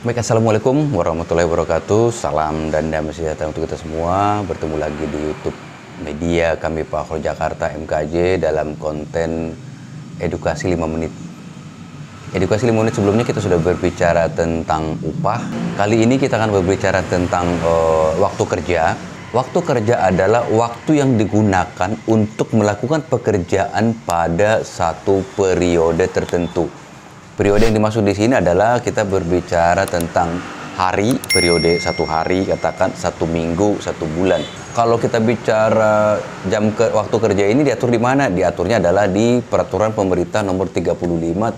Baik, Assalamualaikum warahmatullahi wabarakatuh. Salam dan damai sejahtera untuk kita semua. Bertemu lagi di YouTube media kami Pak Khor Jakarta MKJ dalam konten edukasi 5 menit. Edukasi 5 menit sebelumnya kita sudah berbicara tentang upah. Kali ini kita akan berbicara tentang waktu kerja. Waktu kerja adalah waktu yang digunakan untuk melakukan pekerjaan pada satu periode tertentu. Periode yang dimaksud di sini adalah kita berbicara tentang hari, periode satu hari, katakan satu minggu, satu bulan. Kalau kita bicara waktu kerja ini diatur di mana? Diaturnya adalah di Peraturan Pemerintah Nomor 35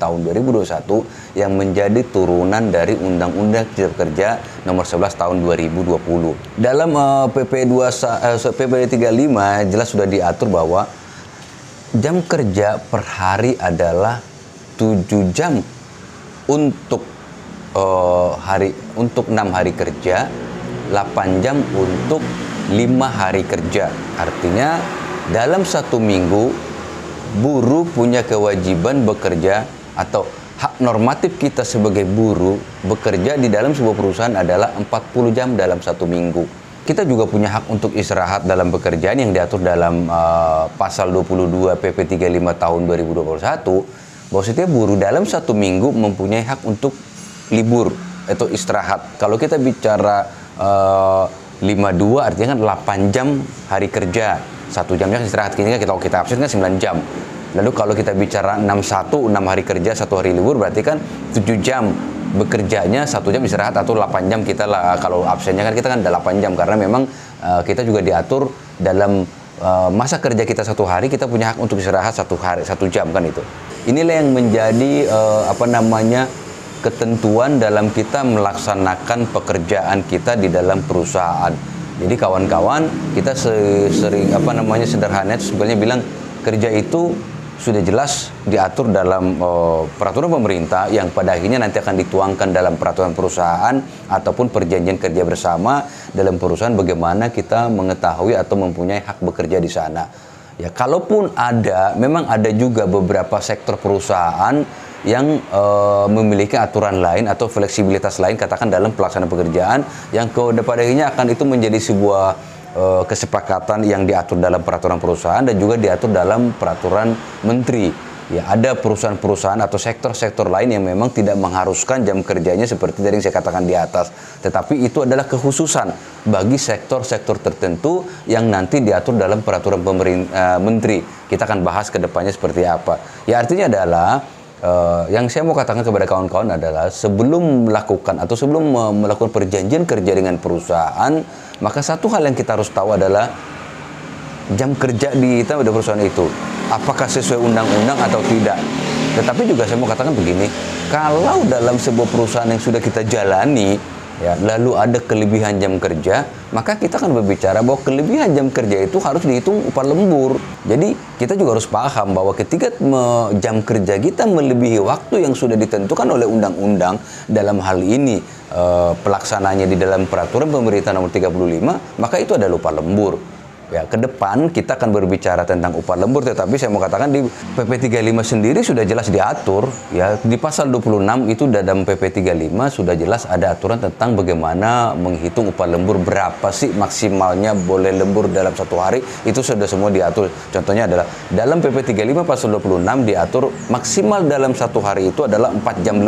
Tahun 2021 yang menjadi turunan dari Undang-Undang Cipta Kerja Nomor 11 Tahun 2020. Dalam PP 35 jelas sudah diatur bahwa jam kerja per hari adalah 7 jam untuk 6 hari kerja, 8 jam untuk 5 hari kerja. Artinya dalam satu minggu buruh punya kewajiban bekerja, atau hak normatif kita sebagai buruh bekerja di dalam sebuah perusahaan adalah 40 jam dalam satu minggu. Kita juga punya hak untuk istirahat dalam pekerjaan yang diatur dalam pasal 22 PP 35 tahun 2021. Bahwa setiap buruh dalam satu minggu mempunyai hak untuk libur atau istirahat. Kalau kita bicara 52 artinya kan 8 jam hari kerja, 1 jamnya istirahat. Kita absen kan 9 jam. Lalu kalau kita bicara 61, 6 hari kerja, 1 hari libur, berarti kan 7 jam bekerjanya, 1 jam istirahat, atau 8 jam kita lah. Kalau absennya kan kita kan 8 jam, karena memang kita juga diatur dalam masa kerja kita 1 hari, kita punya hak untuk istirahat 1 hari, 1 jam kan itu. Inilah yang menjadi ketentuan dalam kita melaksanakan pekerjaan kita di dalam perusahaan. Jadi kawan-kawan, kita sederhananya sebenarnya bilang kerja itu sudah jelas diatur dalam peraturan pemerintah yang pada akhirnya nanti akan dituangkan dalam peraturan perusahaan ataupun perjanjian kerja bersama dalam perusahaan, bagaimana kita mengetahui atau mempunyai hak bekerja di sana. Ya, kalaupun memang ada juga beberapa sektor perusahaan yang memiliki aturan lain atau fleksibilitas lain, katakan dalam pelaksanaan pekerjaan, yang pada akhirnya akan itu menjadi sebuah kesepakatan yang diatur dalam peraturan perusahaan dan juga diatur dalam peraturan menteri. Ya, ada perusahaan-perusahaan atau sektor-sektor lain yang memang tidak mengharuskan jam kerjanya seperti tadi yang saya katakan di atas. Tetapi itu adalah kekhususan bagi sektor-sektor tertentu yang nanti diatur dalam peraturan menteri. Kita akan bahas ke depannya seperti apa. Ya, artinya adalah yang saya mau katakan kepada kawan-kawan adalah sebelum melakukan perjanjian kerja dengan perusahaan, maka satu hal yang kita harus tahu adalah jam kerja di perusahaan itu apakah sesuai undang-undang atau tidak. Tetapi juga saya mau katakan begini, kalau dalam sebuah perusahaan yang sudah kita jalani, ya, lalu ada kelebihan jam kerja, maka kita akan berbicara bahwa kelebihan jam kerja itu harus dihitung upah lembur. Jadi kita juga harus paham bahwa ketika jam kerja kita melebihi waktu yang sudah ditentukan oleh undang-undang, dalam hal ini pelaksananya di dalam peraturan pemerintah nomor 35, maka itu adalah upah lembur. Ya, ke depan kita akan berbicara tentang upah lembur, tetapi saya mau katakan di PP 35 sendiri sudah jelas diatur, ya, di pasal 26 itu dalam PP 35 sudah jelas ada aturan tentang bagaimana menghitung upah lembur, berapa sih maksimalnya boleh lembur dalam satu hari, itu sudah semua diatur. Contohnya adalah dalam PP 35 pasal 26 diatur maksimal dalam satu hari itu adalah 4 jam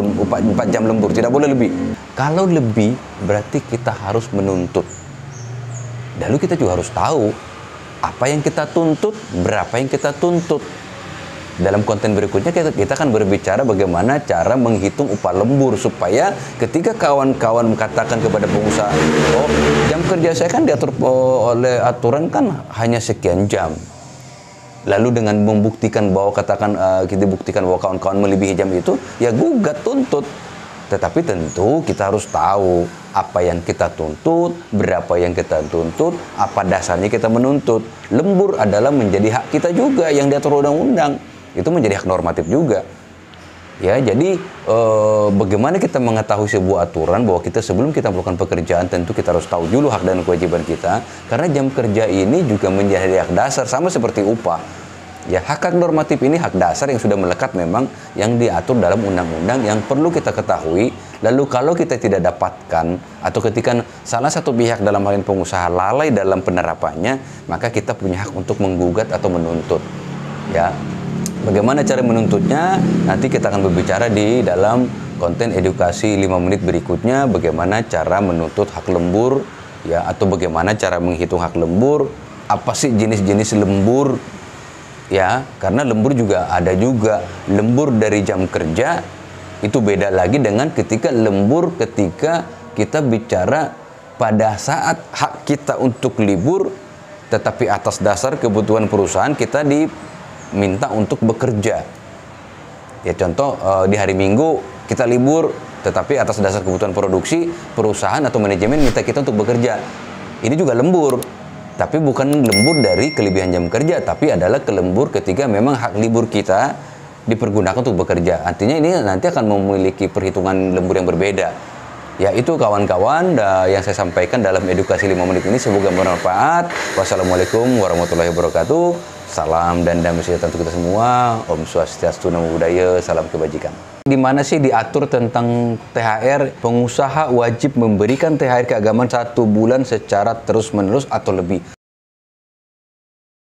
lembur, tidak boleh lebih. Kalau lebih berarti kita harus menuntut. Lalu kita juga harus tahu apa yang kita tuntut, berapa yang kita tuntut. Dalam konten berikutnya kita akan berbicara bagaimana cara menghitung upah lembur, supaya ketika kawan-kawan mengatakan kepada pengusaha, oh, jam kerja saya kan diatur oleh aturan kan hanya sekian jam. Lalu dengan membuktikan bahwa kita buktikan bahwa kawan-kawan melebihi jam itu, ya gugat, tuntut. Tetapi tentu kita harus tahu apa yang kita tuntut, berapa yang kita tuntut, apa dasarnya kita menuntut. Lembur adalah menjadi hak kita juga yang diatur undang-undang. Itu menjadi hak normatif juga. Ya, jadi bagaimana kita mengetahui sebuah aturan bahwa kita sebelum kita melakukan pekerjaan tentu kita harus tahu dulu hak dan kewajiban kita, karena jam kerja ini juga menjadi hak dasar sama seperti upah. Ya, hak normatif ini hak dasar yang sudah melekat memang yang diatur dalam undang-undang yang perlu kita ketahui. Lalu kalau kita tidak dapatkan atau ketika salah satu pihak dalam hal ini pengusaha lalai dalam penerapannya, maka kita punya hak untuk menggugat atau menuntut. Ya, bagaimana cara menuntutnya? Nanti kita akan berbicara di dalam konten edukasi 5 menit berikutnya, bagaimana cara menuntut hak lembur, ya, atau bagaimana cara menghitung hak lembur, apa sih jenis-jenis lembur, ya, karena lembur juga ada juga lembur dari jam kerja, itu beda lagi dengan ketika lembur ketika kita bicara pada saat hak kita untuk libur, tetapi atas dasar kebutuhan perusahaan kita diminta untuk bekerja. Ya, contoh di hari Minggu kita libur, tetapi atas dasar kebutuhan produksi, perusahaan atau manajemen minta kita untuk bekerja. Ini juga lembur, tapi bukan lembur dari kelebihan jam kerja, tapi adalah kelembur ketika memang hak libur kita dipergunakan untuk bekerja. Artinya ini nanti akan memiliki perhitungan lembur yang berbeda. Ya, itu kawan-kawan yang saya sampaikan dalam edukasi 5 menit ini, semoga bermanfaat. Wassalamualaikum warahmatullahi wabarakatuh. Salam dan damai sejahtera untuk kita semua. Om Swastiastu, Namo Buddhaya, salam kebajikan. Di mana sih diatur tentang THR? Pengusaha wajib memberikan THR keagamaan 1 bulan secara terus-menerus atau lebih.